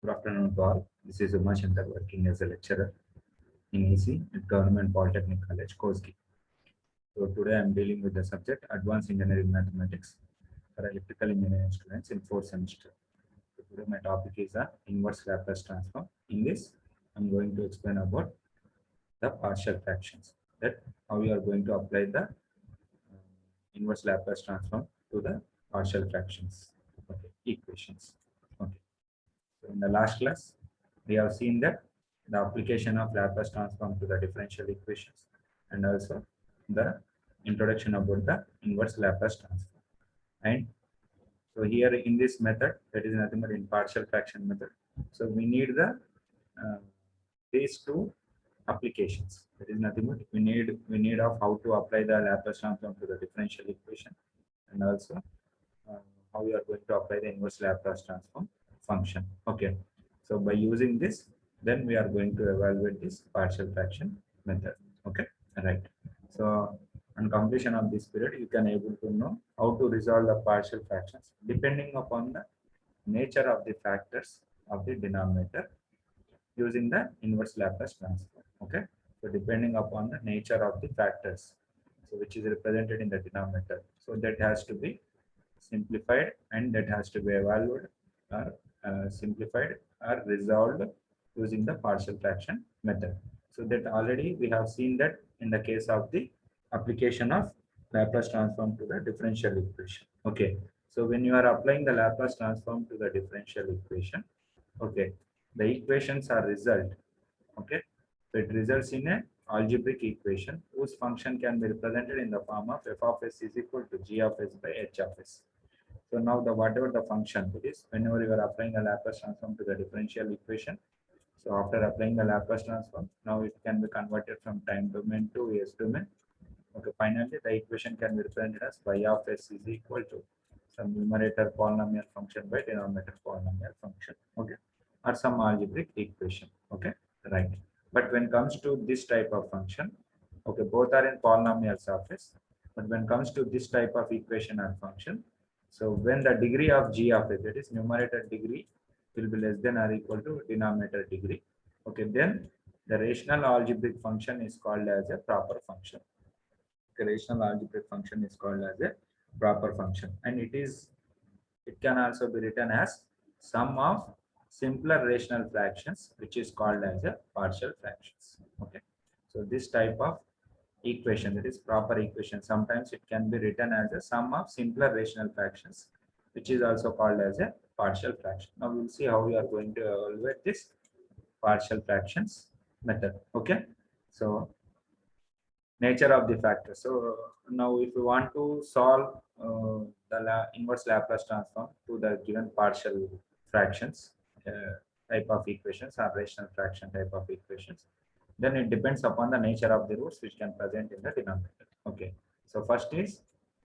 Good afternoon to all. This is Uma Shankar working as a lecturer in EC at Government Polytechnic College, Koski. So today I am dealing with the subject Advanced Engineering Mathematics for electrical engineering students in 4th semester. So today my topic is the inverse Laplace transform. In this, I am going to explain about the partial fractions, that how you are going to apply the inverse Laplace transform to the partial fractions, okay, equations. Okay. So in the last class, we have seen that the application of Laplace transform to the differential equations and also the introduction about the inverse Laplace transform. And so here in this method, that is nothing but in partial fraction method. So we need the these two applications. That is nothing but we need of how to apply the Laplace transform to the differential equation and also how we are going to apply the inverse Laplace transform function. Okay. So by using this, then we are going to evaluate this partial fraction method. Okay. Right. So on completion of this period, you can able to know how to resolve the partial fractions depending upon the nature of the factors of the denominator using the inverse Laplace transform. Okay. So depending upon the nature of the factors, so which is represented in the denominator, so that has to be simplified and that has to be evaluated or simplified or resolved using the partial fraction method. So that already we have seen that in the case of the application of Laplace transform to the differential equation. Okay. So when you are applying the Laplace transform to the differential equation, okay, the equations are result. Okay. So it results in a algebraic equation whose function can be represented in the form of f of s is equal to g of s by h of s. So now the whatever the function it is, whenever you are applying a Laplace transform to the differential equation, so after applying the Laplace transform, now it can be converted from time domain to s domain. Okay, finally the equation can be represented as y of s is equal to some numerator polynomial function by denominator polynomial function. Okay, or some algebraic equation. Okay, right. But when it comes to this type of function, okay, both are in polynomial surface. But when it comes to this type of equation and function, so when the degree of g of it, that is numerator degree, will be less than or equal to denominator degree, okay, then the rational algebraic function is called as a proper function. The rational algebraic function is called as a proper function, and it can also be written as sum of simpler rational fractions, which is called as a partial fractions. Okay, so this type of equation, that is proper equation, sometimes it can be written as a sum of simpler rational fractions, which is also called as a partial fraction. Now we'll see how we are going to evaluate this partial fractions method. Okay, so nature of the factor. So now if we want to solve the inverse Laplace transform to the given partial fractions type of equations or rational fraction type of equations, then it depends upon the nature of the roots which can present in the denominator. Okay, so first is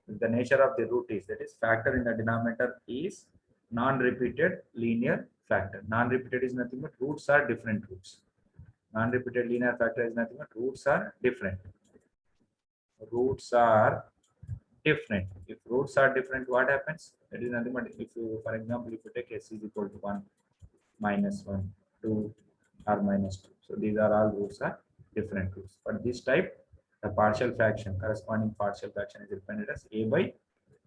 the nature of the root is, that is factor in the denominator is non-repeated linear factor. Non-repeated is nothing but roots are different roots. Non-repeated linear factor is nothing but roots are different. Roots are different. If roots are different, what happens? That is nothing but if you, for example, if you take s is equal to 1, minus 1, 2, or minus 2. So these are all roots are different roots. But this type, the partial fraction, corresponding partial fraction is represented as a by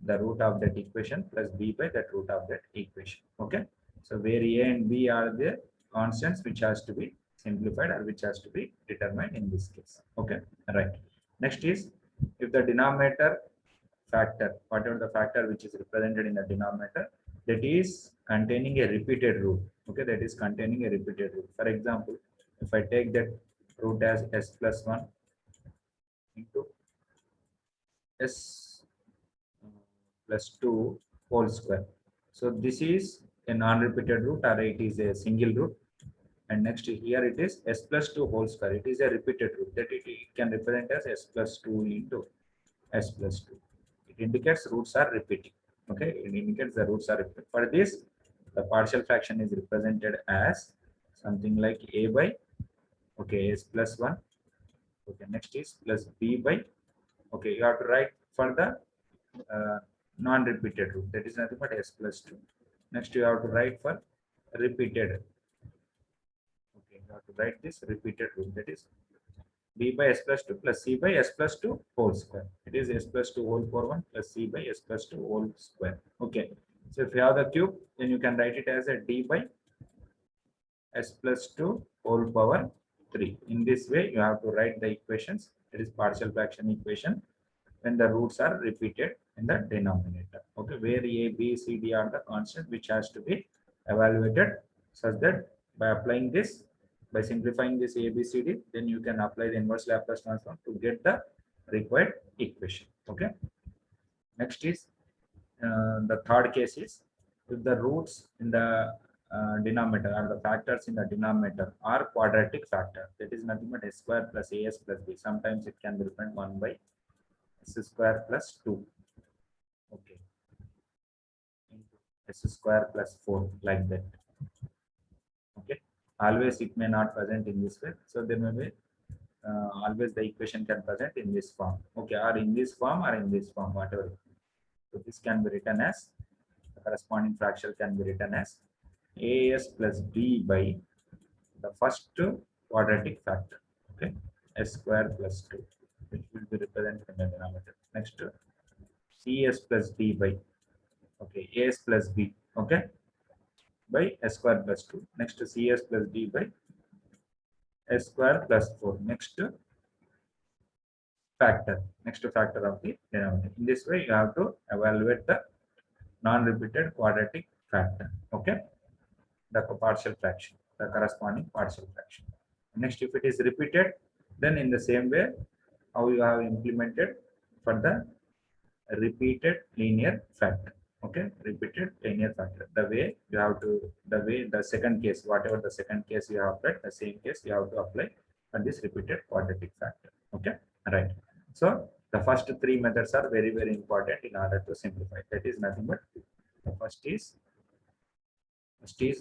the root of that equation plus b by that root of that equation. Okay. So where a and b are the constants which has to be simplified or which has to be determined in this case. Okay. Right. Next is if the denominator factor, whatever the factor which is represented in the denominator, that is containing a repeated root. Okay, that is containing a repeated root. For example, if I take that root as s plus 1 into s plus 2 whole square. So this is a non-repeated root or it is a single root. And next here it is s plus 2 whole square. It is a repeated root, that it can represent as s plus 2 into s plus 2. It indicates roots are repeating. Okay, it indicates the roots are repeating. For this, the partial fraction is represented as something like a by, okay, s plus 1. Okay, next is plus b by, okay, you have to write for the non-repeated root, that is nothing but s plus 2. Next you have to write for repeated you have to write this repeated rule, that is b by s plus 2 plus c by s plus 2 whole square. It is s plus 2 whole power 1 plus c by s plus 2 whole square. Okay. So if you have the cube, then you can write it as a d by s plus 2 whole power 3. In this way, you have to write the equations. It is partial fraction equation when the roots are repeated in the denominator. Okay, where a, b, c, d are the constants which has to be evaluated, such that by applying this, by simplifying this a, b, c, d, then you can apply the inverse Laplace transform to get the required equation. Okay. Next is the third case is if the roots in the denominator or the factors in the denominator are quadratic factor, that is nothing but s square plus as plus b. Sometimes it can be written 1 by s square plus 2. Okay. Into s square plus 4, like that. Okay. Always it may not present in this way. So there may be always the equation can present in this form. Okay. Or in this form or in this form, whatever. So this can be written as, the corresponding fraction can be written as as plus b by the first quadratic factor. Okay. S square plus 2, which will be represented in the denominator. Next, cs plus d by, okay, as plus b, okay, by s square plus 2. Next, cs plus d by s square plus 4. Next factor of the denominator. In this way, you have to evaluate the non-repeated quadratic factor. Okay, the partial fraction, the corresponding partial fraction. Next, if it is repeated, then in the same way, how you have implemented for the repeated linear factor. Okay, repeated linear factor. The way you have to, the second case, whatever the second case you have applied, the same case you have to apply for this repeated quadratic factor. Okay, right. So the first three methods are very, very important in order to simplify. That is nothing but the first is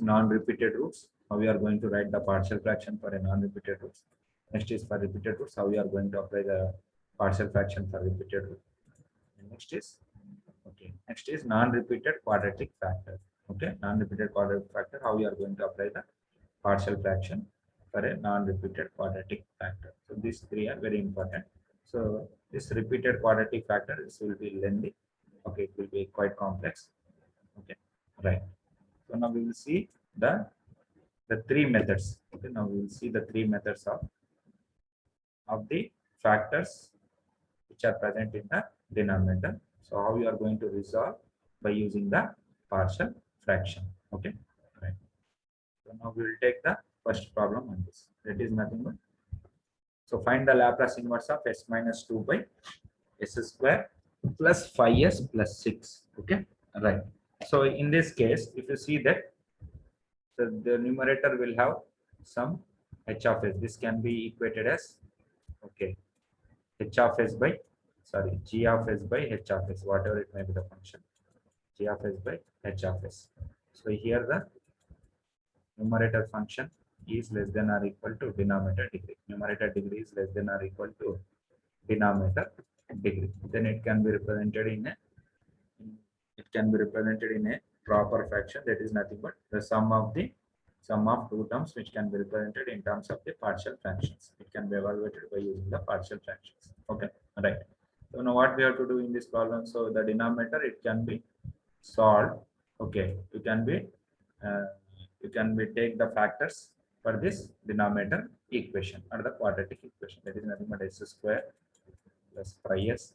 non-repeated roots. How we are going to write the partial fraction for a non-repeated roots. Next is for repeated roots. How we are going to apply the partial fraction for repeated root. And next is, okay, next is non-repeated quadratic factor. Okay, non-repeated quadratic factor. How we are going to apply the partial fraction for a non-repeated quadratic factor. So these three are very important. So this repeated quadratic factor, this will be lengthy. Okay, it will be quite complex. Okay, right. So now we will see the three methods. Okay, now we will see the three methods of the factors which are present in the denominator. So how you are going to resolve by using the partial fraction. Okay, right. So now we will take the first problem on this. That is nothing but, so find the Laplace inverse of s minus 2 by s square plus 5s plus 6. Okay, right. So in this case, if you see that the numerator will have some h of s. This can be equated as, okay, h of s by, sorry, g of s by h of s, whatever it may be the function, g of s by h of s. So here the numerator function is less than or equal to denominator degree. Numerator degree is less than or equal to denominator degree. Then it can be represented in a proper fraction, that is nothing but the sum of two terms, which can be represented in terms of the partial fractions. It can be evaluated by using the partial fractions. Okay, right. So now what we have to do in this problem, so the denominator, it can be solved. Okay, you can be take the factors for this denominator equation or the quadratic equation, that is nothing but s square plus 5s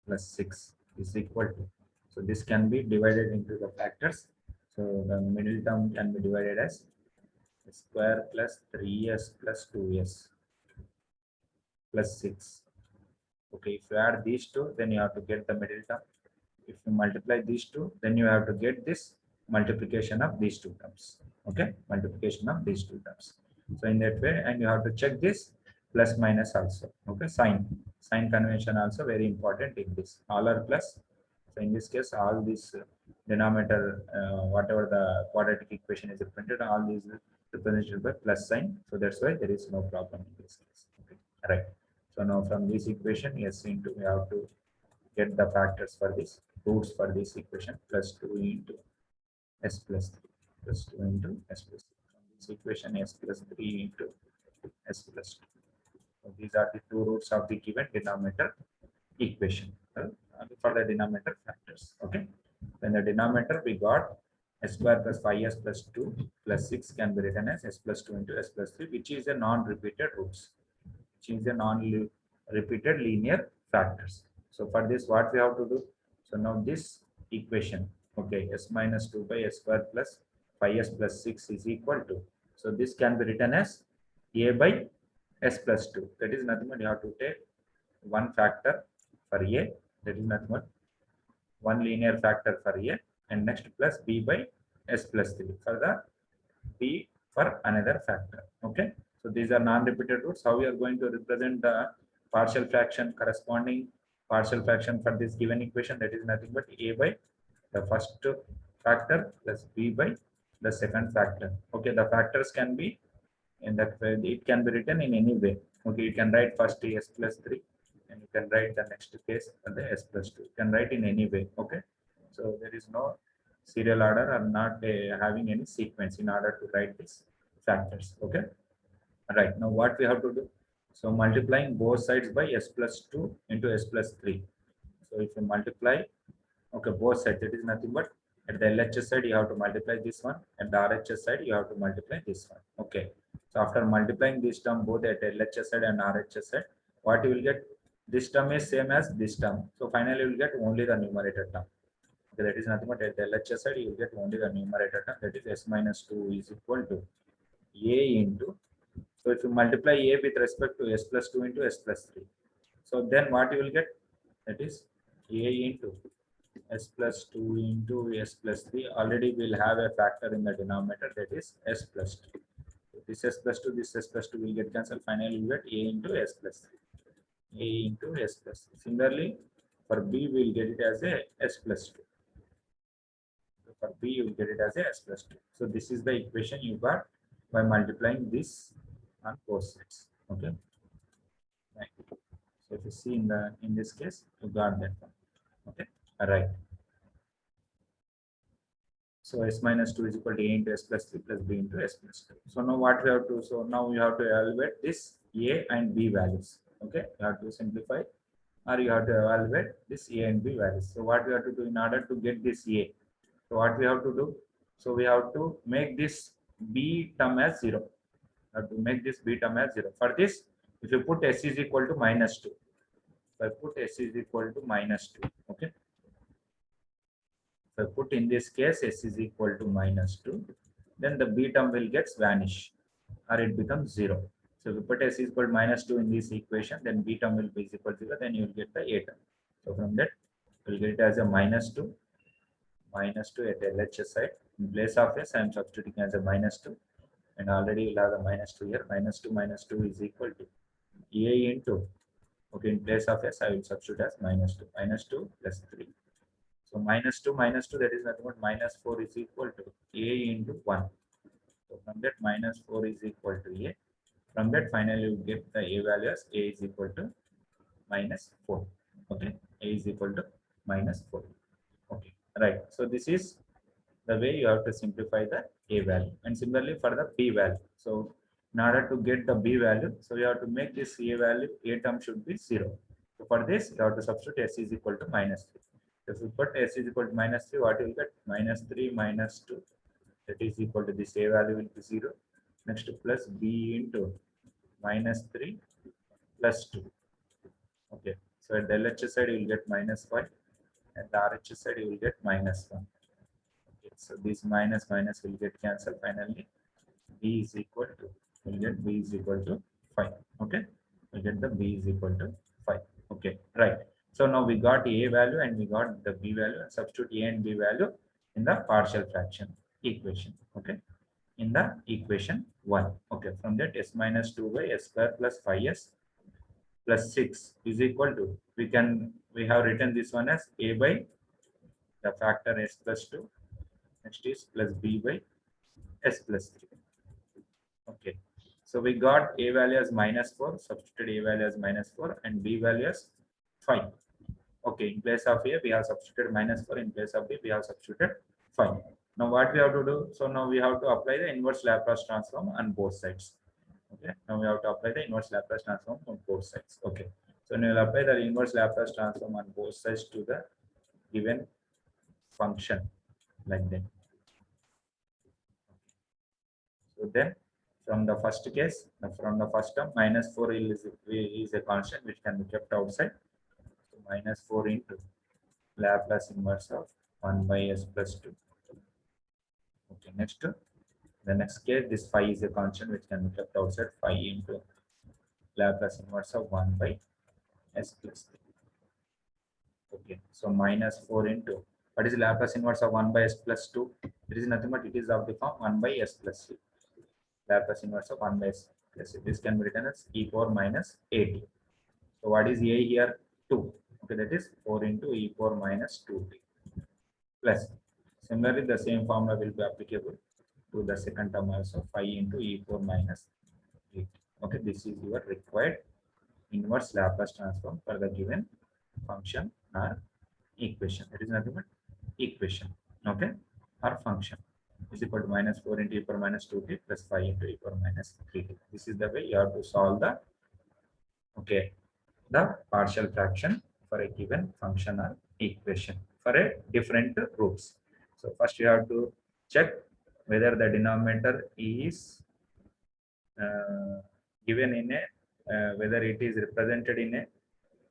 plus 6 is equal to, so this can be divided into the factors. So the middle term can be divided as square plus 3s plus 2s plus 6. Okay, if you add these two, then you have to get the middle term. If you multiply these two, then you have to get this multiplication of these two terms. Okay, multiplication of these two terms. So in that way, and you have to check this plus minus also. Okay, sign convention also very important in this. All are plus. So in this case, all these denominator, whatever the quadratic equation is represented, all these represented by plus sign. So that's why there is no problem in this case. Okay, right. So now from this equation, yes, into we have to get the factors for this, roots for this equation, plus 2 into s plus 3, plus 2 into s plus 3. From this equation s plus 3 into s plus 2. So these are the two roots of the given denominator equation for the denominator factors. Okay. Then the denominator we got s square plus 5s plus 2 plus 6 can be written as s plus 2 into s plus 3, which is a non-repeated roots, which is a non-repeated linear factors. So for this, what we have to do? So now this equation, okay, s minus 2 by s square plus 5s plus 6 is equal to. So this can be written as a by s plus 2. That is nothing but you have to take one factor for a, that is nothing but one linear factor for a, and next plus b by s plus 3 for the b for another factor. Okay, so these are non-repeated roots. How we are going to represent the partial fraction, corresponding partial fraction for this given equation? That is nothing but a by the first factor plus b by the second factor. Okay, the factors can be in that way, it can be written in any way. Okay, you can write first s plus 3 and you can write the next case the s plus 2. You can write in any way. Okay, so there is no serial order or not having any sequence in order to write these factors. Okay, right. Now what we have to do? So multiplying both sides by s plus 2 into s plus 3. So if you multiply, okay, both sides, it is nothing but at the LHS side you have to multiply this one, at the RHS side you have to multiply this one. Okay, so after multiplying this term both at LHS side and RHS side, what you will get? This term is same as this term, so finally you will get only the numerator term. Okay, that is nothing but at the LHS side you will get only the numerator term, that is s minus 2 is equal to a into. So if you multiply a with respect to s plus 2 into s plus 3, so then what you will get? That is a into s plus 2 into s plus 3. Already we'll have a factor in the denominator, that is s plus 2. So this s plus 2, this s plus 2 will get cancelled. Finally you get a into s plus 3. A into s plus 3. Similarly, for b we'll get it as a s plus 2. So for b you will get it as a s plus 2. So this is the equation you got by multiplying this on both sides. Okay. Right. So if you see in this case, you got that one. Okay. All right. So s minus 2 is equal to a into s plus 3 plus b into s plus 2. So now what we have to, so now you have to evaluate this a and b values. Okay, you have to simplify or you have to evaluate this a and b values. So what we have to do in order to get this a? So what we have to do? So we have to make this b term as 0. Have to make this b term as 0. For this, if you put s is equal to minus 2, if I put s is equal to minus 2, okay. If I put in this case s is equal to minus 2, then the b term will get vanish or it becomes 0. So if you put s is equal to minus 2 in this equation, then b term will be equal to 0, then you will get the a term. So from that, you will get it as a minus 2 at the LHS side. In place of s, I am substituting as a minus 2, and already you will have the minus 2 here. Minus 2 is equal to a into, okay, in place of s, I will substitute as minus 2 plus 3. So minus 2, that is nothing but minus 4 is equal to a into 1. So from that minus 4 is equal to a. From that finally you get the a value as a is equal to minus 4. Okay, a is equal to minus 4. Okay, right. So this is the way you have to simplify the a value. And similarly for the b value. So in order to get the b value, so you have to make this a value, a term should be 0. So for this, you have to substitute s is equal to minus 3. If you put s is equal to minus 3, what you will get? Minus 3 minus 2, that is equal to this a value will be 0. Next plus b into minus 3 plus 2. Okay, so at the LHS side you will get minus 5, and the RHS side you will get minus 1. Okay, so this minus will get cancelled. Finally, b is equal to, we'll get b is equal to 5. Okay, we'll get the b is equal to 5. Okay, right. So now we got a value and we got the b value, and substitute a and b value in the partial fraction equation. Okay, in the equation 1. Okay, from that s minus 2 by s square plus 5s plus 6 is equal to, we have written this one as a by the factor s plus 2, next is plus b by s plus 3. Okay, so we got a value as minus 4, substituted a value as minus 4, and b value as 5. Okay, in place of a we have substituted minus 4, in place of b we have substituted 5. Now what we have to do? So now we have to apply the inverse Laplace transform on both sides. Okay. Now we have to apply the inverse Laplace transform on both sides. Okay. So now we will apply the inverse Laplace transform on both sides to the given function like that. So then from the first case, from the first term, -4 is a constant which can be kept outside. So -4 into Laplace inverse of 1 by s plus 2. Okay, next, the next case, this phi is a constant which can be kept outside. Phi into Laplace inverse of 1 by s plus 3. Okay, so -4 into, what is Laplace inverse of 1 by s plus 2? There is nothing but it is of the form 1 by s plus 3. Laplace inverse of 1 by s plus 3. This can be written as e power minus 80. So what is a here? 2. Okay, that is 4 into e power minus 2t plus. Similarly, the same formula will be applicable to the second term also, 5 into e power minus 8. Okay, this is your required inverse Laplace transform for the given function or equation. It is nothing but equation. Okay, or function is equal to -4 into e power minus 2t plus 5 into e power minus 3t. This is the way you have to solve the the partial fraction for a given function or equation for a different roots. So first you have to check whether the denominator is given in a whether it is represented in a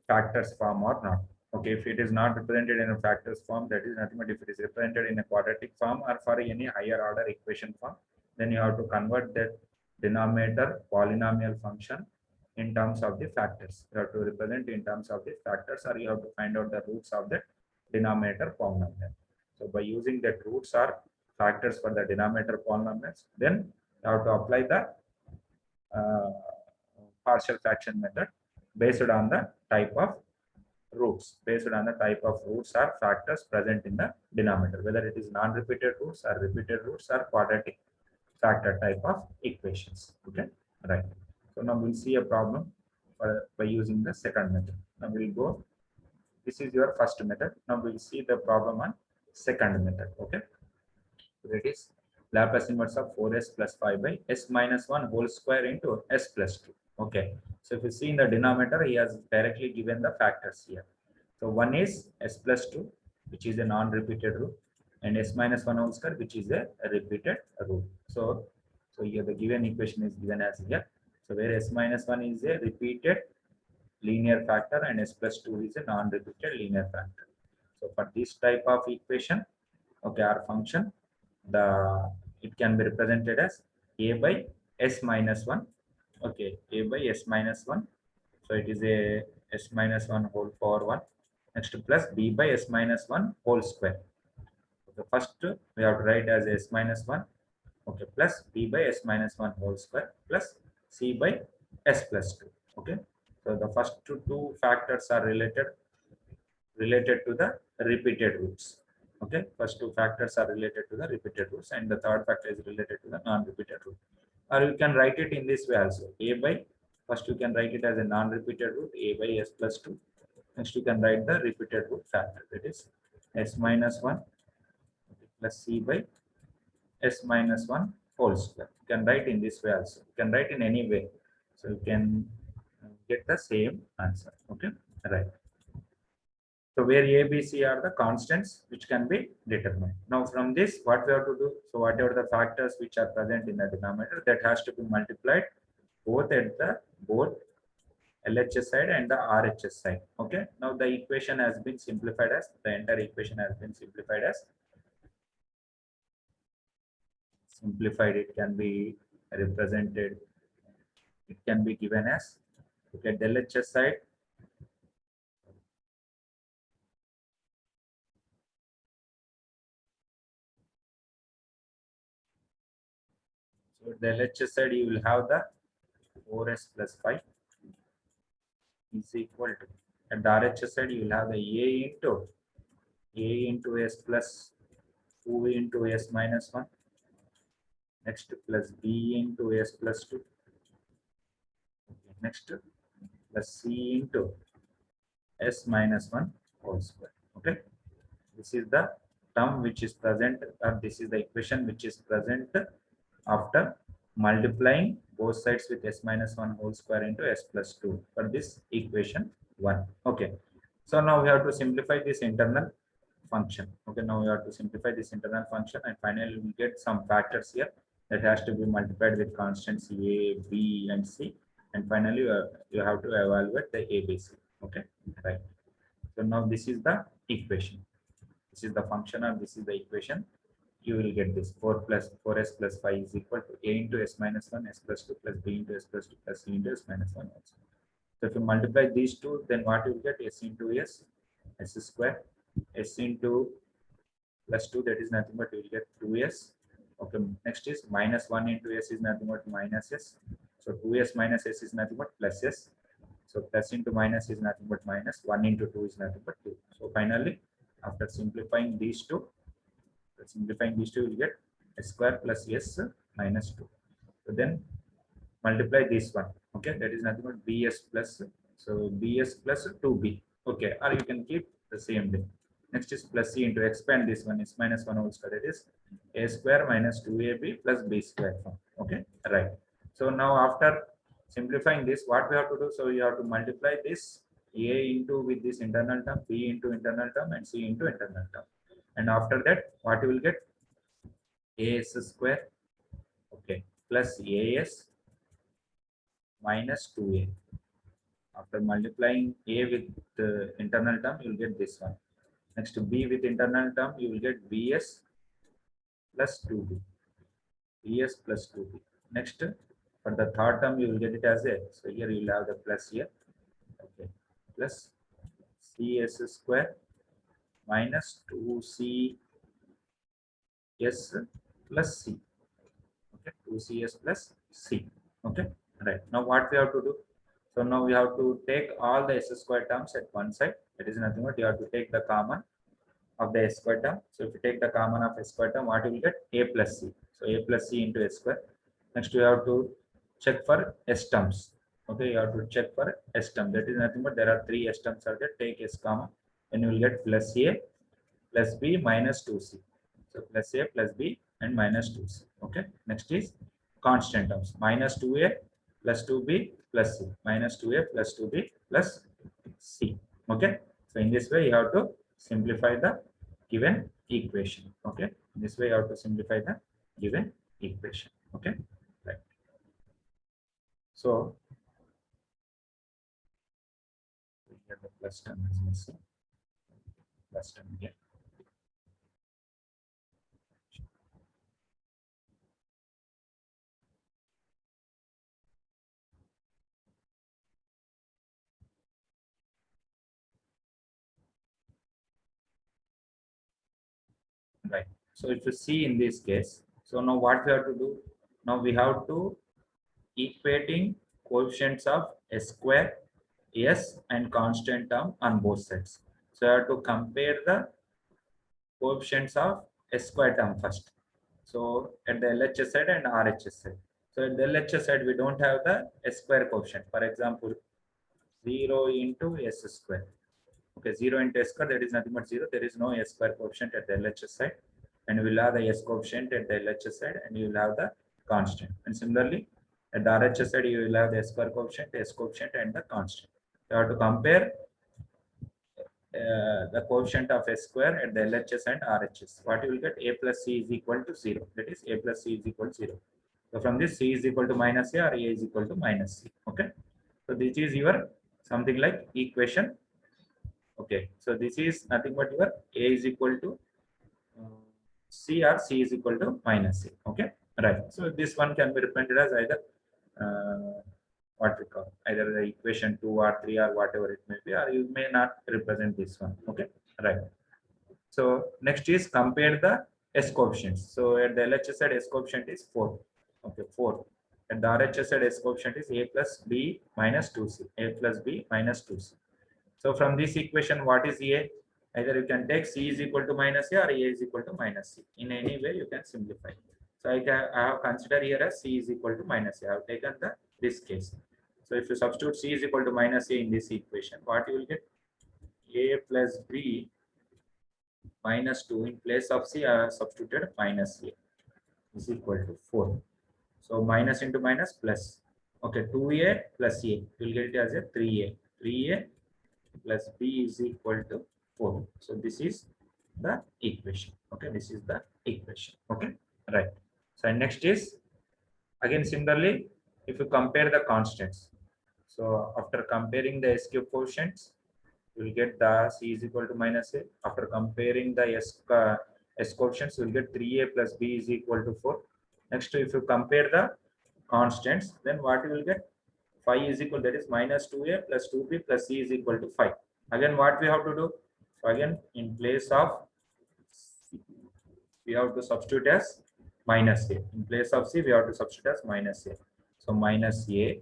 factors form or not. Okay, if it is not represented in a factors form, that is nothing but if it is represented in a quadratic form or for any higher order equation form, then you have to convert that denominator polynomial function in terms of the factors. You have to represent in terms of the factors, or you have to find out the roots of the denominator polynomial. So by using that roots or factors for the denominator polynomials, then you have to apply the partial fraction method based on the type of roots, based on the type of roots or factors present in the denominator, whether it is non-repeated roots or repeated roots or quadratic factor type of equations. Okay, right. So now we'll see a problem by using the second method. Now we'll go, this is your first method. Now we'll see the problem on second method. Okay, so it is Laplace inverse of 4s plus 5 by s minus 1 whole square into s plus 2. Okay, so if you see in the denominator, he has directly given the factors here. So one is s plus 2, which is a non-repeated root, and s minus 1 whole square, which is a repeated root. So here the given equation is given as here. So where s minus 1 is a repeated linear factor and s plus 2 is a non-repeated linear factor. So for this type of equation, okay, our function, it can be represented as a by s minus 1. Okay, a by s minus 1. So it is a s minus 1 whole power 1. Next plus b by s minus 1 whole square. The first we have to write as s minus 1. Okay, plus b by s minus 1 whole square plus c by s plus 2. Okay, so the first two factors are related to the repeated roots. Okay, first two factors are related to the repeated roots, and the third factor is related to the non-repeated root. Or you can write it in this way also. A by, first you can write it as a non-repeated root, a by s plus 2. Next you can write the repeated root factor, that is s minus 1 plus c by s minus 1 whole square. You can write in this way also. You can write in any way. So you can get the same answer. Okay, right. So where A, B, C are the constants which can be determined. Now from this, what we have to do? So whatever the factors which are present in the denominator, that has to be multiplied both at the LHS side and the RHS side. Okay. Now the equation has been simplified as, the entire equation has been simplified as, it can be represented, it can be given as, look at the LHS side. So the LHS side, you will have the 4s plus 5 is equal to, at the RHS side, you will have the A into s plus 2 into s minus 1. Next plus B into s plus 2. Okay. Next plus C into s minus 1 whole square. Okay. This is the term which is present, or this is the equation which is present after multiplying both sides with s minus 1 whole square into s plus 2 for this equation 1. Okay, so now we have to simplify this internal function. Okay, now we have to simplify this internal function, and finally we get some factors here that has to be multiplied with constants a, b, and c, and finally you have to evaluate the a, b, c. Okay, right. So now this is the equation. This is the function, and this is the equation. You will get this 4 plus 4s plus 5 is equal to a into s minus 1 s plus 2 plus b into s plus 2 plus c into s minus 1 also. So if you multiply these two, then what you will get? S into s square, s into plus 2, that is nothing but you will get 2s. Okay, next is minus 1 into s is nothing but minus s. So 2s minus s is nothing but plus s. So plus into minus is nothing but minus. 1 into 2 is nothing but 2. So finally, after simplifying these two, you will get s square plus s minus 2. So then multiply this one. Okay, that is nothing but bs plus, so bs plus 2b. Okay, or you can keep the same way. Next is plus c into, expand this one, is minus 1 whole square, that is a square minus 2ab plus b square form. Okay, right. So now after simplifying this, what we have to do? So you have to multiply this a into with this internal term, b into internal term, and c into internal term. And after that, what you will get? As square, okay, plus as minus 2a. After multiplying a with the internal term, you will get this one. Next, b with internal term, you will get bs plus 2b. bs plus 2b. Next, for the third term, you will get it as a, so here you will have the plus here. Okay, plus cs square minus 2cs plus c. Okay, 2cs plus c. Okay, right. Now what we have to do? So now we have to take all the s square terms at one side. That is nothing but you have to take the common of the s square term. So if you take the common of s square term, what you will get? A plus c. So a plus c into s square. Next you have to check for s terms. Okay, you have to check for s term. That is nothing but there are three s terms are there. Take s common, and you will get plus a plus b minus 2c. So plus a plus b and minus 2c. Okay. Next is constant terms, minus 2a plus 2b plus c, minus 2a plus 2b plus c. Okay. So in this way you have to simplify the given equation. Okay. In this way you have to simplify the given equation. Okay. Right. So here the plus term is missing. Plus term here. Right. So if you see in this case, so now what we have to do? Now we have to equating coefficients of s square, s, and constant term on both sides. So I have to compare the coefficients of s square term first. So at the LHS side and RHS side. So at the LHS side, we don't have the s square coefficient. For example, 0 into s square. Okay, 0 into s square, that is nothing but 0. There is no s square coefficient at the LHS side. And we will have the s coefficient at the LHS side, and you will have the constant. And similarly, at the RHS side, you will have the s square coefficient, s coefficient, and the constant. You have to compare the coefficient of s square at the LHS and RHS. What you will get? A plus c is equal to 0. That is a plus c is equal to 0. So from this, c is equal to minus a, or a is equal to minus c. Okay. So this is your something like equation. Okay. So this is nothing but your a is equal to c, or c is equal to minus c. Okay. Right. So this one can be represented as either what we call either the equation 2 or 3 or whatever it may be, or you may not represent this one. Okay. Right. So next is compare the s coefficients. So at the LHS side, s coefficient is 4. Okay, 4. At the RHS side, s coefficient is a plus b minus 2c. A plus b minus 2c. So from this equation, what is a? Either you can take c is equal to minus a, or a is equal to minus c. In any way, you can simplify. So I have considered here as c is equal to minus a. I have taken this case. So if you substitute c is equal to minus a in this equation, what you will get? A plus b minus 2 in place of c, I have substituted minus a is equal to 4. So minus into minus plus. Okay, 2a plus a, we'll get it as a 3a. 3a plus b is equal to 4. So this is the equation. Okay, this is the equation. Okay, right. So next is again similarly, if you compare the constants. So after comparing the SQ quotients, you will get the c is equal to minus a. After comparing the s coefficients, you will get 3a plus b is equal to 4. Next, if you compare the constants, then what you will get? 5 is equal, that is minus 2a plus 2b plus c is equal to 5. Again, what we have to do? So again, in place of c, we have to substitute as minus a. In place of c, we have to substitute as minus a. So minus a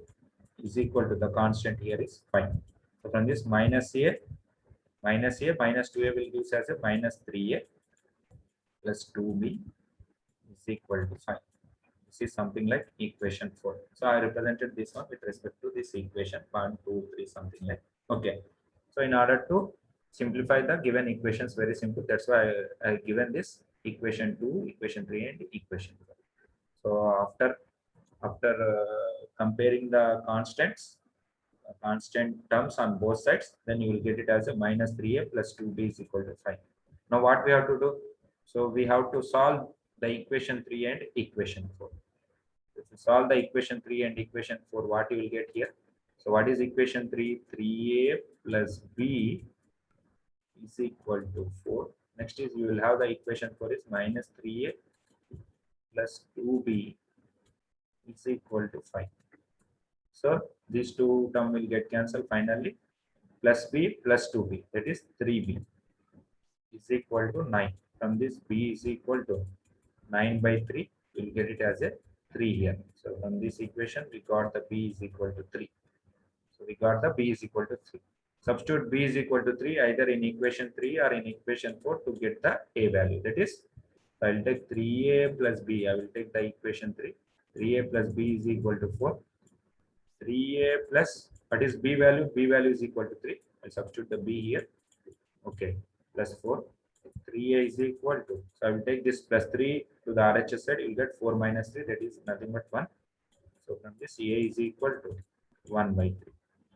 is equal to the constant here is 5. So from this minus a minus 2a will give us as a minus 3a plus 2b is equal to 5. This is something like equation 4. So I represented this one with respect to this equation 1, 2, 3, something like. Okay. So in order to simplify the given equations, very simple. That's why I given this equation 2, equation 3, and equation 4. So after comparing the constant terms on both sides, then you will get it as a minus 3a plus 2b is equal to 5. Now what we have to do? So we have to solve the equation 3 and equation 4. If you solve the equation 3 and equation 4, what you will get here? So what is equation 3? 3a plus b is equal to 4. Next is you will have the equation 4 is minus 3a plus 2b is equal to 5. So these two terms will get cancelled finally. Plus b plus 2b, that is 3b is equal to 9. From this b is equal to 9 by 3, we'll get it as a 3 here. So from this equation, we got the b is equal to 3. So we got the b is equal to 3. Substitute b is equal to 3 either in equation 3 or in equation 4 to get the a value. That is, I will take 3a plus b. I will take the equation 3. 3a plus b is equal to 4. 3a plus, what is b value? B value is equal to 3. I'll substitute the b here. Okay, plus 4. 3a is equal to, so I will take this plus 3 to the RHS side, you will get 4 minus 3, that is nothing but 1. So from this a is equal to 1 by 3.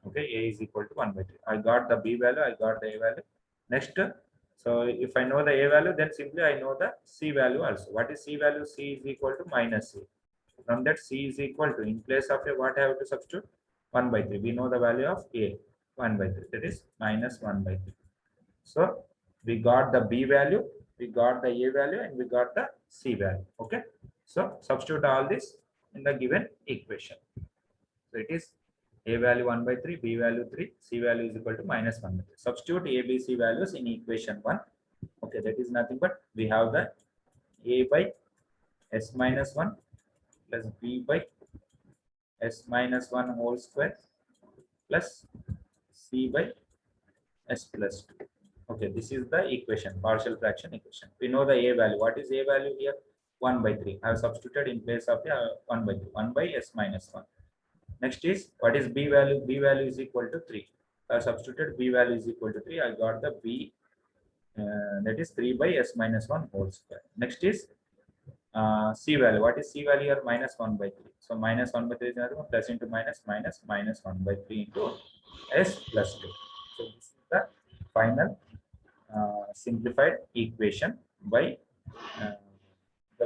Okay, a is equal to 1 by 3. I got the b value, I got the a value. Next, so if I know the a value, then simply I know the c value also. What is c value? C is equal to minus a. From that, c is equal to, in place of a, what I have to substitute? 1 by 3. We know the value of a, 1 by 3, that is minus 1 by 3. So we got the b value, we got the a value, and we got the c value. Okay, so substitute all this in the given equation. So it is a value 1 by 3, b value 3, c value is equal to minus 1 by 3. Substitute a, b, c values in equation 1. Okay, that is nothing but we have the a by s minus 1 plus b by s minus 1 whole square plus c by s plus 2. Okay, this is the equation, partial fraction equation. We know the a value. What is a value here? 1 by 3. I have substituted in place of 1 by 3. 1 by s minus 1. Next is, what is b value? B value is equal to 3. I have substituted b value is equal to 3. I got the b, that is 3 by s minus 1 whole square. Next is c value. What is c value here? Minus 1 by 3. So minus 1 by 3 is another one. Plus into minus, minus 1 by 3 into s plus 2. So this is the final simplified equation by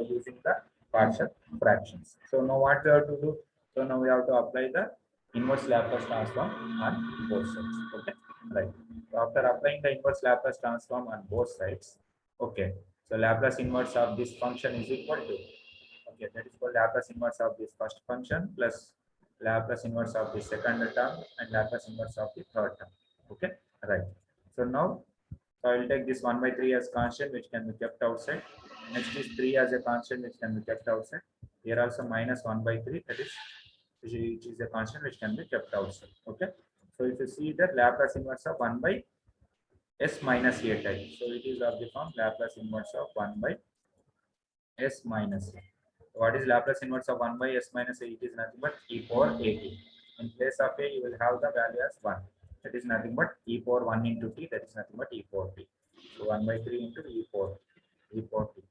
using the partial fractions. So now what we have to do? So now we have to apply the inverse Laplace transform on both sides. Okay, right. So after applying the inverse Laplace transform on both sides, okay. So Laplace inverse of this function is equal to, okay, that is called Laplace inverse of this first function plus Laplace inverse of the second term and Laplace inverse of the third term. Okay, right. So now, so I will take this 1 by 3 as constant, which can be kept outside. Next is 3 as a constant, which can be kept outside. Here also minus 1 by 3, that is, which is a constant which can be kept outside. Okay. So if you see that Laplace inverse of 1 by s minus a type. So it is of the form Laplace inverse of 1 by s minus a. What is Laplace inverse of 1 by s minus a? It is nothing but e power at. In place of a, you will have the value as 1. That is nothing but e power 1 into t. That is nothing but e power t. So 1 by 3 into E4T.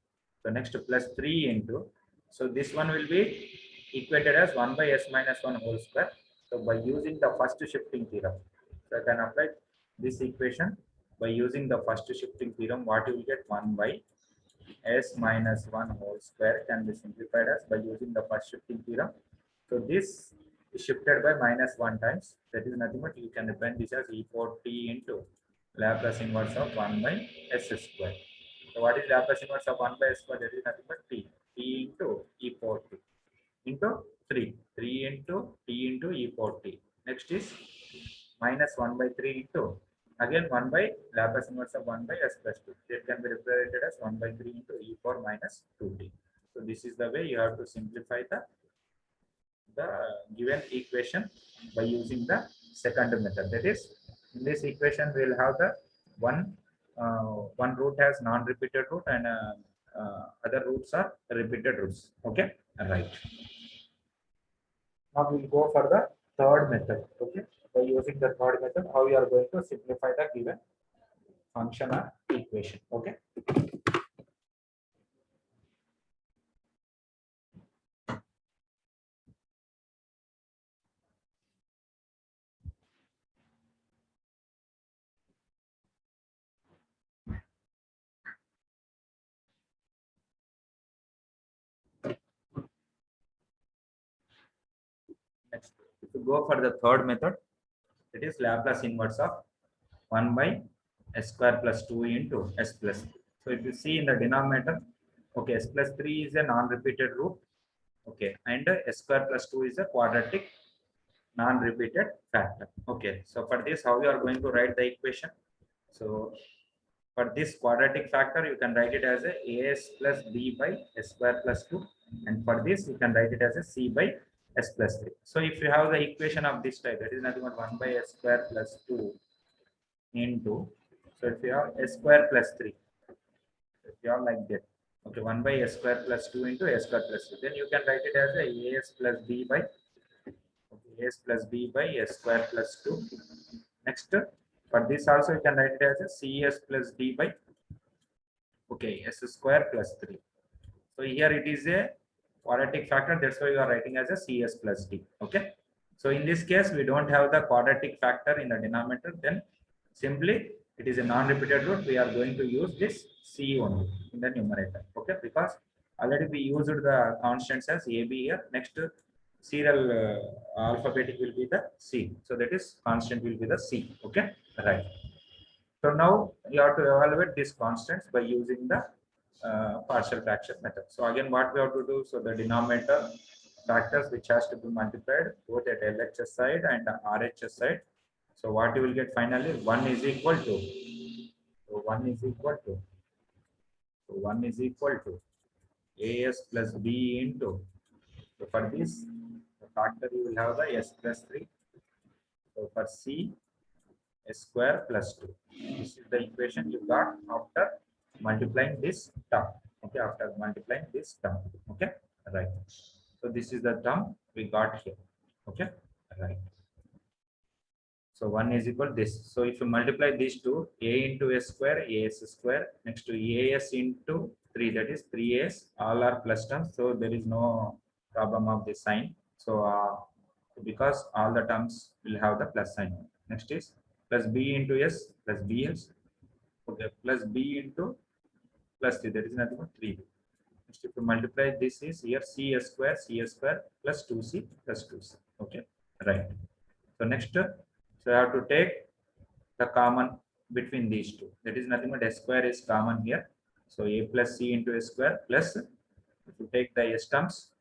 So next plus 3 into, so this one will be equated as 1 by S minus 1 whole square. So by using the first shifting theorem, so I can apply this equation by using the first shifting theorem. What you will get, 1 by S minus 1 whole square can be simplified as by using the first shifting theorem. So this is shifted by minus 1 times. That is nothing but you can represent this as E4T into Laplace inverse of 1 by S square. So what is Laplace inverse of 1 by S square? That is nothing but T into E4T into 3. 3 into T into E4T. Next is minus 1 by 3 into again 1 by Laplace inverse of 1 by S plus 2. It can be represented as 1 by 3 into E4 minus 2T. So this is the way you have to simplify the given equation by using the second method. That is, in this equation we will have the one root has non-repeated root and other roots are repeated roots. Okay, right. Now we will go for the third method. Okay, by using the third method, how we are going to simplify the given function or equation. Okay. Next, if you go for the third method, it is Laplace inverse of 1 by S square plus 2 into S plus 3. So if you see in the denominator, okay, S plus 3 is a non-repeated root, okay, and S square plus 2 is a quadratic non-repeated factor. Okay, so for this, how you are going to write the equation? So for this quadratic factor, you can write it as a as plus b by S square plus 2, and for this you can write it as a c by S plus 3. So if you have the equation of this type, that is nothing but 1 by S square plus 2 into, so if you have S square plus 3, if you are like that, okay, 1 by S square plus 2 into S square plus 3, then you can write it as a as plus b by, okay, as plus b by S square plus 2. Next, for this also you can write it as a cs plus d by, okay, S square plus 3. So here it is a quadratic factor, that's why you are writing as a cs plus d. Okay, so in this case we don't have the quadratic factor in the denominator, then simply it is a non-repeated root, we are going to use this c only in the numerator. Okay, because already we used the constants as a b here. Next serial alphabetic will be the c, so that is constant will be the c. Okay, right. So now you have to evaluate these constants by using the partial fraction method. So again, what we have to do, so the denominator factors which has to be multiplied both at LHS side and RHS side. So what you will get finally, 1 is equal to, so 1 is equal to, so 1 is equal to AS plus B into, so for this the factor you will have the S plus 3. So for C, S square plus 2. This is the equation you got after multiplying this term. Okay, after multiplying this term. Okay, right. So this is the term we got here. Okay, right. So 1 is equal to this. So if you multiply these two, a into s square, as square, next to as into 3, that is 3as, all are plus terms. So there is no problem of this sign. So because all the terms will have the plus sign. Next is plus b into s plus bs. Okay, plus b into plus 3, that is nothing but 3b. Next, if you multiply this is here cs square plus 2c plus 2c. Okay, right. So next, so I have to take the common between these two. That is nothing but s square is common here. So a plus c into s square plus, if you take the s terms,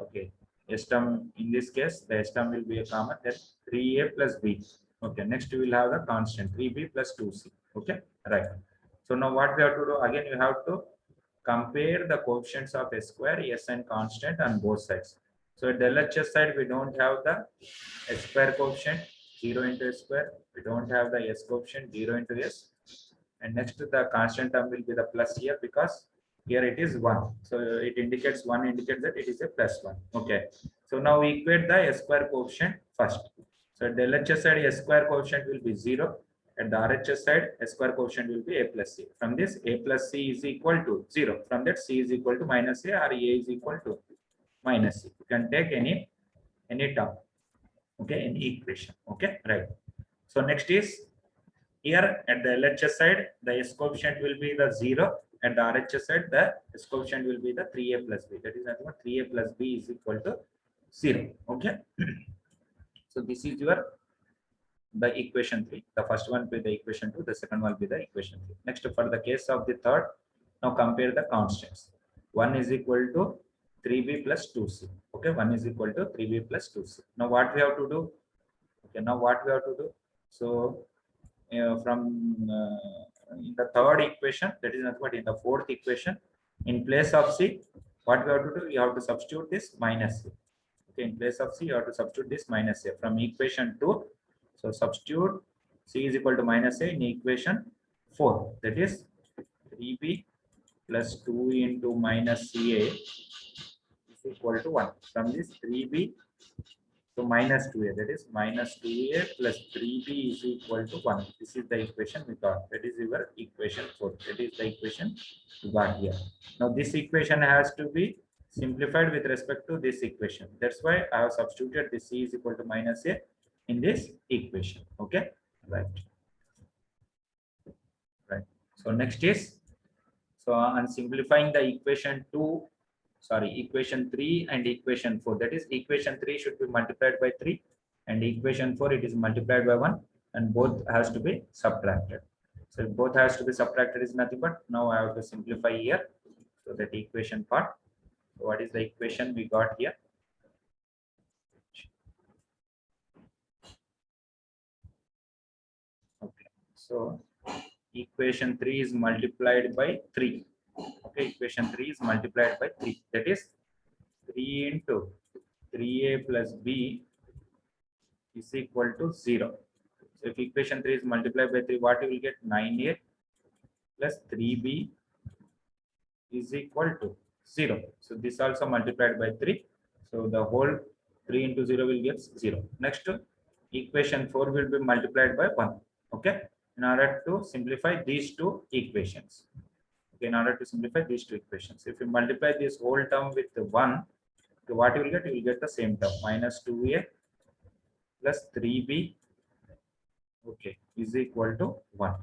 okay, s term in this case, the s term will be a common, then 3a plus b. Okay, next we will have the constant 3b plus 2c. Okay, right. So now what we have to do, again you have to compare the coefficients of s square, s and constant on both sides. So at the LHS side, we don't have the s square coefficient 0 into s square. We don't have the s coefficient 0 into s. And next the constant term will be the plus here because here it is 1. So it indicates 1 indicates that it is a plus 1. Okay. So now we equate the s square coefficient first. So at the LHS side, s square coefficient will be 0. At the RHS side, S square coefficient will be A plus C. From this, A plus C is equal to 0. From that, C is equal to minus A or A is equal to minus C. You can take any term. Okay, any equation. Okay, right. So next is here at the LHS side, the S coefficient will be the 0. At the RHS side, the S coefficient will be the 3A plus B. That is nothing but 3A plus B is equal to 0. Okay. So this is your the equation 3. The first one will be the equation 2. The second one will be the equation 3. Next, for the case of the third, now compare the constants. 1 is equal to 3B plus 2C. Okay, 1 is equal to 3B plus 2C. Now what we have to do? Okay, now what we have to do? So from in the third equation, that is not what in the fourth equation, in place of C, what we have to do? You have to substitute this minus C. Okay, in place of C, you have to substitute this minus A from equation 2. So substitute C is equal to minus A in equation 4. That is 3B plus 2 into minus CA is equal to 1. From this 3B to minus 2A, that is minus 2A plus 3B is equal to 1. This is the equation we got. That is your equation 4. That is the equation we got here. Now this equation has to be simplified with respect to this equation. That's why I have substituted this C is equal to minus A in this equation. Okay, right. Right. So next is, so on simplifying the equation 3 and equation 4. That is equation 3 should be multiplied by 3 and equation 4 it is multiplied by 1 and both has to be subtracted. So if both has to be subtracted is nothing but now I have to simplify here. So that equation part. So what is the equation we got here? Okay. So equation 3 is multiplied by 3. Okay, equation 3 is multiplied by 3. That is 3 into 3A plus B is equal to 0. So if equation 3 is multiplied by 3, what you will get? 9A plus 3B is equal to 0. So this also multiplied by 3. So the whole 3 into 0 will get 0. Next, equation 4 will be multiplied by 1. Okay, in order to simplify these two equations. Okay, in order to simplify these two equations, if you multiply this whole term with 1, so what you will get? You will get the same term minus 2A plus 3B. Okay, is equal to 1.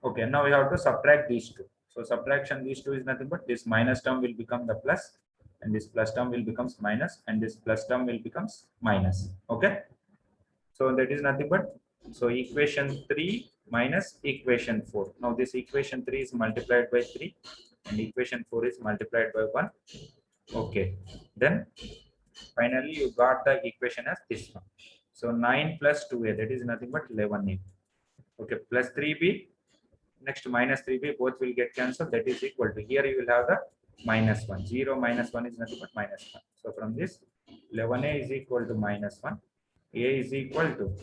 Okay, now we have to subtract these two. So subtraction these two is nothing but this minus term will become the plus and this plus term will becomes minus and this plus term will becomes minus. Okay, so that is nothing but, so equation 3 minus equation 4. Now this equation 3 is multiplied by 3 and equation 4 is multiplied by 1. Okay, then finally you got the equation as this one. So 9 plus 2A, that is nothing but 11A. Okay, plus 3B, next minus 3B, both will get cancelled. That is equal to, here you will have the minus 1. 0 minus 1 is nothing but minus 1. So from this 11A is equal to minus 1. A is equal to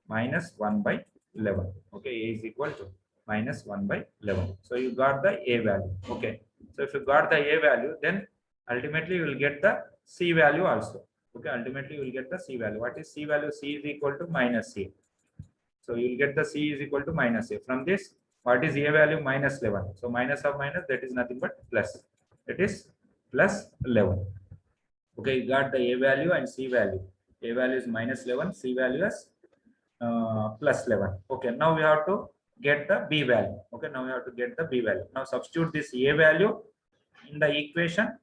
minus 1 by 11. Okay, A is equal to minus 1 by 11. So you got the A value. Okay, so if you got the A value, then ultimately you will get the C value also. Okay, ultimately you will get the C value. What is C value? C is equal to minus A. So you will get the C is equal to minus A. From this, what is A value? Minus 11. So minus of minus, that is nothing but plus. It is plus 11. Okay, you got the A value and C value. A value is minus 11, C value is plus 11. Okay, now we have to get the B value. Okay, now we have to get the B value. Now substitute this A value in the equation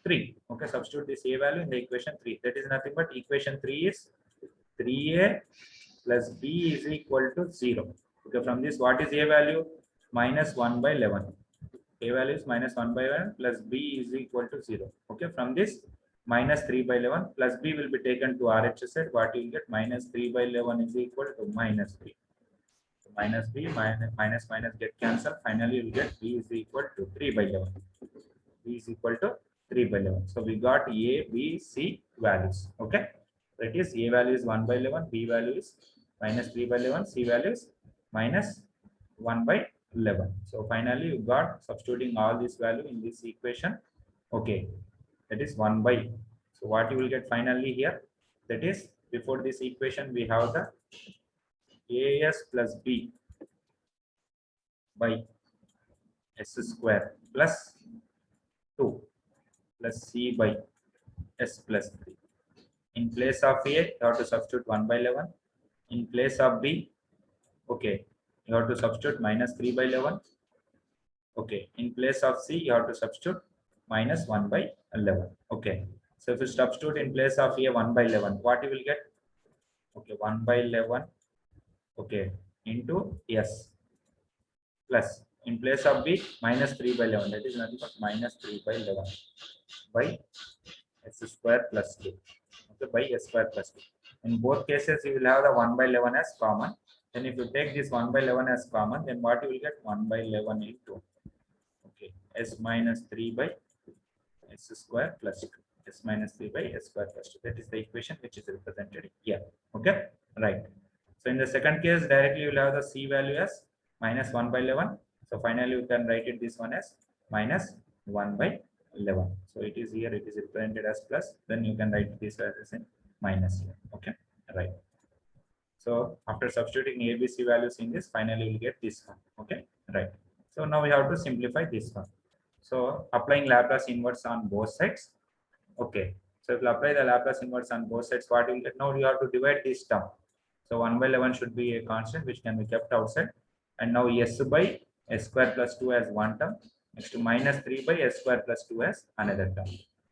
3. Okay, substitute this A value in the equation 3. That is nothing but equation 3 is 3A plus B is equal to 0. Okay, from this, what is A value? Minus 1 by 11. A value is minus 1 by 1 plus B is equal to 0. Okay, from this, minus 3 by 11 plus B will be taken to RHS side. What you will get? Minus 3 by 11 is equal to minus 3. So minus B, minus get cancelled. Finally, you will get B is equal to 3 by 11. B is equal to 3 by 11. So we got A, B, C values. Okay, that is A value is 1 by 11, B value is minus 3 by 11, C value is minus 1 by 11. So finally you got, substituting all this value in this equation. Okay, that is 1 by. So what you will get finally here, that is before this equation we have the AS plus B. by s square plus 2 plus c by s plus 3. In place of a, you have to substitute 1 by 11. In place of b, okay, you have to substitute minus 3 by 11. Okay, in place of c, you have to substitute minus 1 by 11. Okay, so if you substitute in place of a 1 by 11, what you will get? Okay, 1 by 11, okay, into s plus in place of b minus 3 by 11, that is nothing but minus 3 by 11 by s square plus 2, okay, by s square plus 2. In both cases you will have the 1 by 11 as common. Then if you take this 1 by 11 as common, then what you will get? 1 by 11 into, okay, s minus 3 by s square plus 2, s minus 3 by s square plus 2. That is the equation which is represented here. Okay, right. So in the second case, directly you will have the c value as minus 1 by 11. So finally you can write it this one as minus 1 by 11. So it is here, it is represented as plus. Then you can write this as a minus here. Okay, right. So after substituting ABC values in this, finally you will get this one. Okay, right. So now we have to simplify this one. So applying Laplace inverse on both sides. Okay. So if you apply the Laplace inverse on both sides, what you will get? Now you have to divide this term. So 1 by 11 should be a constant which can be kept outside. And now s by s square plus 2 as one term. Next to minus 3 by s square plus 2 as another term.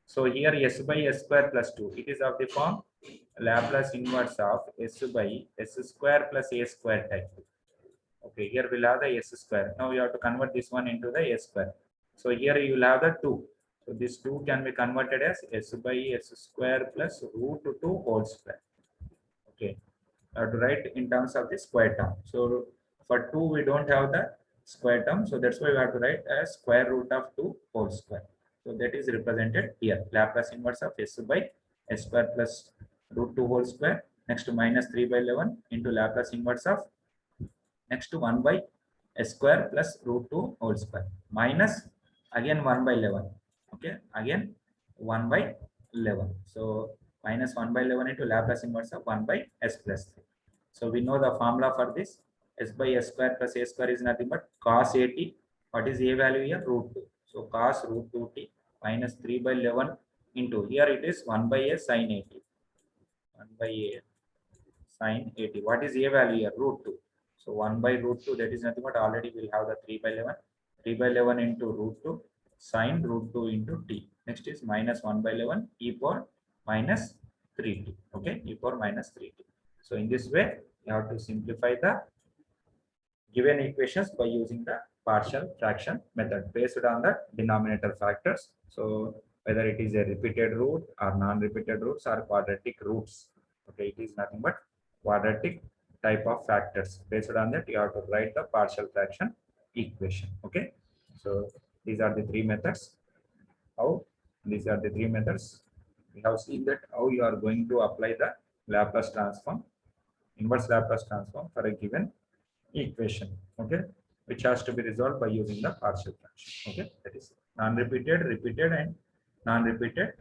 So here s by s square plus 2, it is of the form Laplace inverse of s by s square plus a square type. Okay, here we'll have the s square. Now you have to convert this one into the s square. So here you will have the 2. So this 2 can be converted as s by s square plus root 2 whole square. Okay, I have to write in terms of the square term. So for 2 we don't have the square term, so that's why we have to write as square root of 2 whole square. So that is represented here, Laplace inverse of s by s square plus root 2 whole square. Next to minus 3 by 11 into Laplace inverse of next to 1 by s square plus root 2 whole square minus again 1 by 11. Okay, again 1 by 11. So minus 1 by 11 into Laplace inverse of 1 by s plus 3. So we know the formula for this. S by s square plus a square is nothing but cos 80. What is a value here? Root 2. So cos root 2t minus 3 by 11 into, here it is 1 by a sin 80. 1 by a sin 80. What is a value here? Root 2. So 1 by root 2, that is nothing but already we'll have the 3 by 11. 3 by 11 into root 2 sine root 2 into t. Next is minus 1 by 11 e power minus 3t. Okay, e power minus 3t. So in this way, you have to simplify the given equations by using the partial fraction method based on the denominator factors. So whether it is a repeated root or non-repeated roots or quadratic roots. Okay, it is nothing but quadratic type of factors. Based on that, you have to write the partial fraction equation. Okay, so these are the three methods. These are the three methods. We have seen that how you are going to apply the Laplace transform, inverse Laplace transform for a given equation. Okay, which has to be resolved by using the partial fraction. Okay, that is non-repeated, repeated, and non-repeated.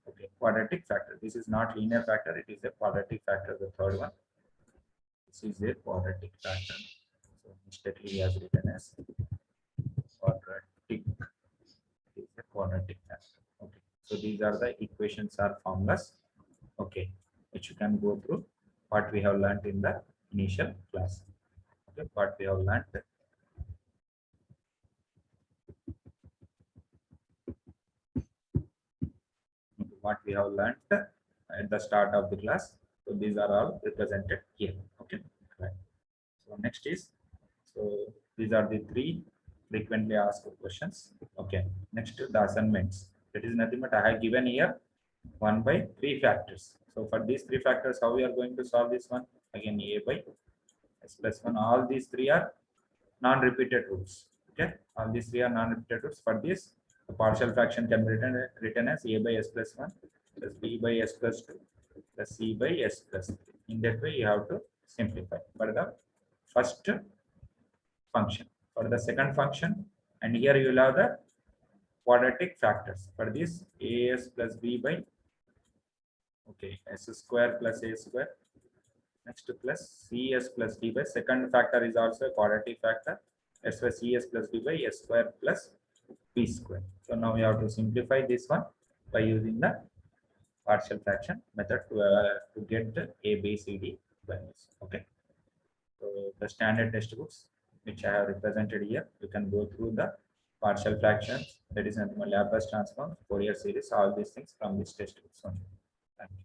Okay, quadratic factor. This is not linear factor, it is a quadratic factor, the third one. This is a quadratic factor. So mistakenly he has written as quadratic. It is a quadratic factor. Okay, so these are the equations or formulas. Okay, which you can go through what we have learned in the initial class. Okay, what we have learned. What we have learned at the start of the class. So these are all represented here. Okay, right. So next is, so these are the three frequently asked questions. Okay, next to the assignments. That is nothing but I have given here 1 by 3 factors. So for these 3 factors, how we are going to solve this one? Again, a by s plus 1. All these 3 are non-repeated roots. Okay, all these 3 are non-repeated roots. For this, the partial fraction can be written as a by s plus 1 plus b by s plus 2 plus c by s plus 3. In that way, you have to simplify for the first function. For the second function, and here you will have the quadratic factors. For this, as plus b by, okay, s square plus a square. Next plus cs plus d by, second factor is also a quadratic factor. S by CS plus B by S square plus B square. So now we have to simplify this one by using the partial fraction method to get the A, B, C, D values. Okay. So the standard textbooks which I have represented here, you can go through the partial fractions, that is nothing but Laplace transform, Fourier series, all these things from this textbooks only. Thank you.